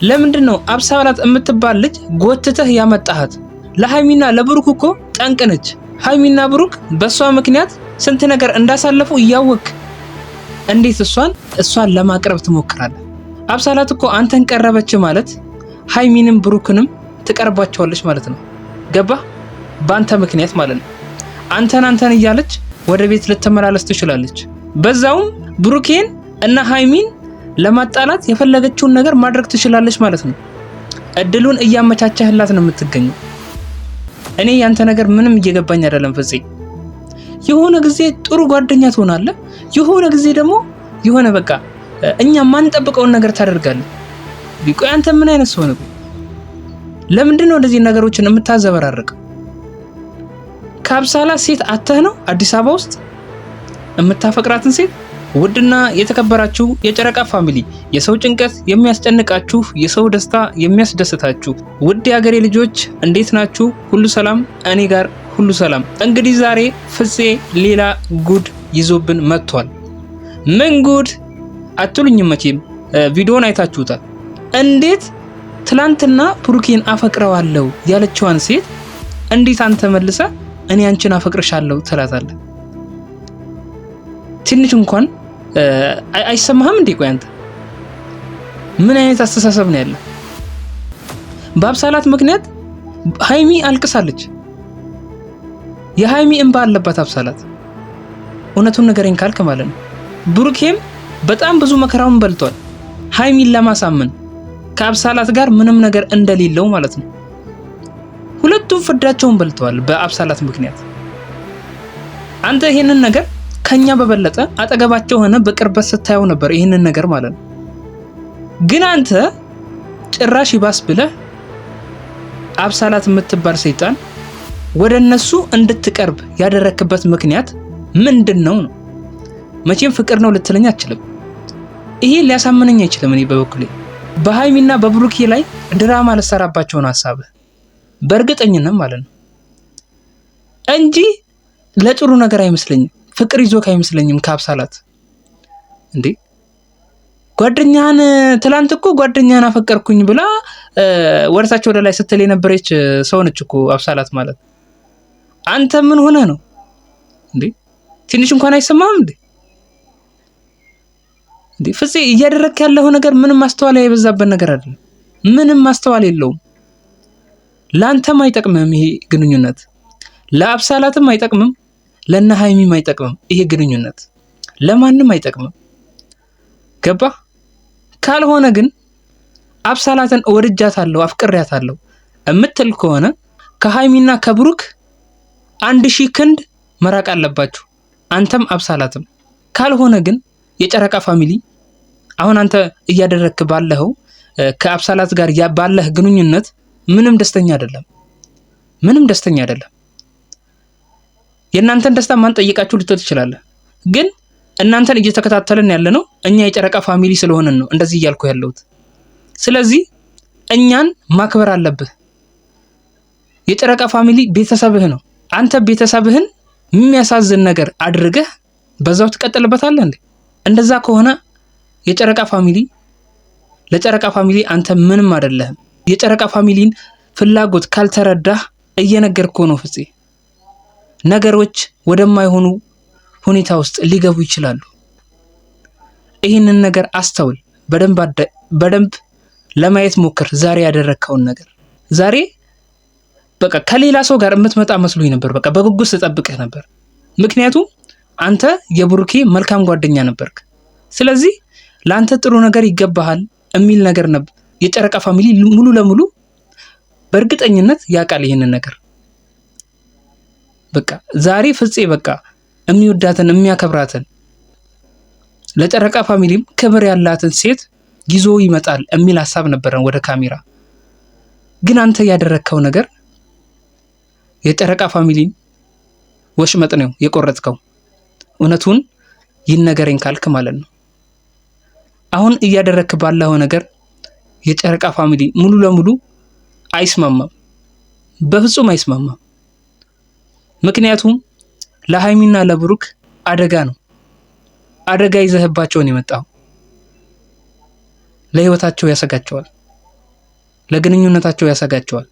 ለምንድነው አብሳላት የምትባል ልጅ ጎትተህ ያመጣሃት? ለሃይሚና ለብሩክ እኮ ጠንቅ ነች። ሃይሚና ብሩክ በሷ ምክንያት ስንት ነገር እንዳሳለፉ እያወቅ እንዴት እሷን ለማቅረብ ትሞክራለህ? አብሳላት እኮ አንተን ቀረበች ማለት ሃይሚንም ብሩክንም ትቀርባቸዋለች ማለት ነው። ገባህ? በአንተ ምክንያት ማለት ነው። አንተን እያለች ወደ ቤት ልትመላለስ ትችላለች። በዛውም ብሩኬን እና ሃይሚን ለማጣላት የፈለገችውን ነገር ማድረግ ትችላለች ማለት ነው። እድሉን እያመቻቸህላት ነው የምትገኘው። እኔ ያንተ ነገር ምንም እየገባኝ አይደለም ፍፄ። የሆነ ጊዜ ጥሩ ጓደኛ ትሆናለህ፣ የሆነ ጊዜ ደግሞ የሆነ በቃ እኛ ማንጠብቀውን ነገር ታደርጋለህ። ቢቆይ አንተ ምን አይነት ሰው ነህ? ለምንድን ነው እንደዚህ ነገሮችን የምታዘበራርቀው? ከአብሳላት ሴት አተህ ነው አዲስ አበባ ውስጥ የምታፈቅራትን ሴት። ውድና የተከበራችሁ የጨረቃ ፋሚሊ፣ የሰው ጭንቀት የሚያስጨንቃችሁ፣ የሰው ደስታ የሚያስደስታችሁ ውድ የሀገሬ ልጆች እንዴት ናችሁ? ሁሉ ሰላም? እኔ ጋር ሁሉ ሰላም። እንግዲህ ዛሬ ፍፄ ሌላ ጉድ ይዞብን መጥቷል። ምን ጉድ አትሉኝም? መቼም ቪዲዮን አይታችሁታል። እንዴት ትላንትና ብሩኬን አፈቅረዋለሁ ያለችዋን ሴት እንዴት አንተ መልሰ እኔ አንቺን አፈቅርሻለሁ ትላታለህ? ትንሽ እንኳን አይሰማህም እንዴ? ቆይ አንተ ምን አይነት አስተሳሰብ ነው ያለ? በአብሳላት ምክንያት ሃይሚ አልቅሳለች። የሃይሚ እንባ አለባት አብሳላት። እውነቱን ነገረኝ ካልክ ማለት ነው። ብሩኬም በጣም ብዙ መከራውን በልቷል ሃይሚን ለማሳመን ከአብሳላት ጋር ምንም ነገር እንደሌለው ማለት ነው። ሁለቱም ፍዳቸውን በልተዋል በአብሳላት ምክንያት። አንተ ይሄንን ነገር ከኛ በበለጠ አጠገባቸው ሆነ በቅርበት ስታየው ነበር ይሄንን ነገር ማለት ነው። ግን አንተ ጭራሽ ይባስ ብለህ አብሳላት የምትባል ሰይጣን ወደ እነሱ እንድትቀርብ ያደረክበት ምክንያት ምንድነው ነው? መቼም ፍቅር ነው ልትለኝ አትችልም። ይሄ ሊያሳምነኝ አይችልም። እኔ በበኩሌ በሃይሚና በብሩኬ ላይ ድራማ ልሰራባቸው ነው ሐሳብህ በእርግጠኝነት ማለት ነው እንጂ ለጥሩ ነገር አይመስለኝም። ፍቅር ይዞክ አይመስለኝም ከአብሳላት እንዴ። ጓደኛህን ትላንት እኮ ጓደኛህን አፈቀርኩኝ ብላ ወርታች ወደ ላይ ስትል የነበረች ሰው ነች እኮ አብሳላት ማለት። አንተ ምን ሆነ ነው እንዴ? ትንሽ እንኳን አይሰማህም እንዴ? ፍፄ እያደረክ ያለው ነገር ምንም ማስተዋል የበዛበት ነገር አይደለም። ምንም ማስተዋል የለውም። ላንተም አይጠቅምም ይሄ ግንኙነት፣ ለአብሳላትም አይጠቅምም፣ ለነ ሃይሚም አይጠቅምም። ይሄ ግንኙነት ለማንም አይጠቅምም። ገባ? ካልሆነ ግን አብሳላትን ወድጃታለሁ አፍቅሬያታለሁ እምትል ከሆነ ከሃይሚና ከብሩክ 1000 ክንድ መራቅ አለባችሁ፣ አንተም አብሳላትም። ካልሆነ ግን የጨረቃ ፋሚሊ አሁን አንተ እያደረክ ባለው ከአብሳላት ጋር ባለህ ግንኙነት ምንም ደስተኛ አይደለም። ምንም ደስተኛ አይደለም። የእናንተን ደስታ ማን ጠይቃችሁ ልትወጥ ይችላል። ግን እናንተን እየተከታተልን ያለ ነው እኛ የጨረቃ ፋሚሊ ስለሆነን ነው እንደዚህ እያልኩ ያለሁት። ስለዚህ እኛን ማክበር አለብህ። የጨረቃ ፋሚሊ ቤተሰብህ ነው። አንተ ቤተሰብህን የሚያሳዝን ነገር አድርገህ በዛው ትቀጥልበታለህ እንዴ? እንደዛ ከሆነ የጨረቃ ፋሚሊ ለጨረቃ ፋሚሊ አንተ ምንም አይደለህም። የጨረቃ ፋሚሊን ፍላጎት ካልተረዳህ እየነገርኩህ ነው ፍፄ፣ ነገሮች ወደማይሆኑ ሁኔታ ውስጥ ሊገቡ ይችላሉ። ይህንን ነገር አስተውል። በደንብ ለማየት ሞክር። ዛሬ ያደረከውን ነገር ዛሬ በቃ ከሌላ ሰው ጋር የምትመጣ መስሎኝ ነበር። በቃ በጉጉት ተጠብቀህ ነበር። ምክንያቱም አንተ የብሩኬ መልካም ጓደኛ ነበርክ። ስለዚህ ለአንተ ጥሩ ነገር ይገባሃል የሚል ነገር ነበር። የጨረቃ ፋሚሊ ሙሉ ለሙሉ በእርግጠኝነት ያውቃል ይሄንን ነገር። በቃ ዛሬ ፍፄ በቃ የሚወዳትን የሚያከብራትን ለጨረቃ ፋሚሊም ክብር ያላትን ሴት ይዞ ይመጣል የሚል ሐሳብ ነበረን ወደ ካሜራ። ግን አንተ ያደረከው ነገር የጨረቃ ፋሚሊን ወሽመጥ ነው የቆረጥከው። እውነቱን ይነገረኝ ካልክ ማለት ነው። አሁን እያደረክ ባለው ነገር የጨረቃ ፋሚሊ ሙሉ ለሙሉ አይስማማም፣ በፍጹም አይስማማም። ምክንያቱም ለሃይሚና ለብሩክ አደጋ ነው። አደጋ ይዘህባቸው ነው የመጣው። ለህይወታቸው ያሰጋቸዋል። ለግንኙነታቸው ያሰጋቸዋል።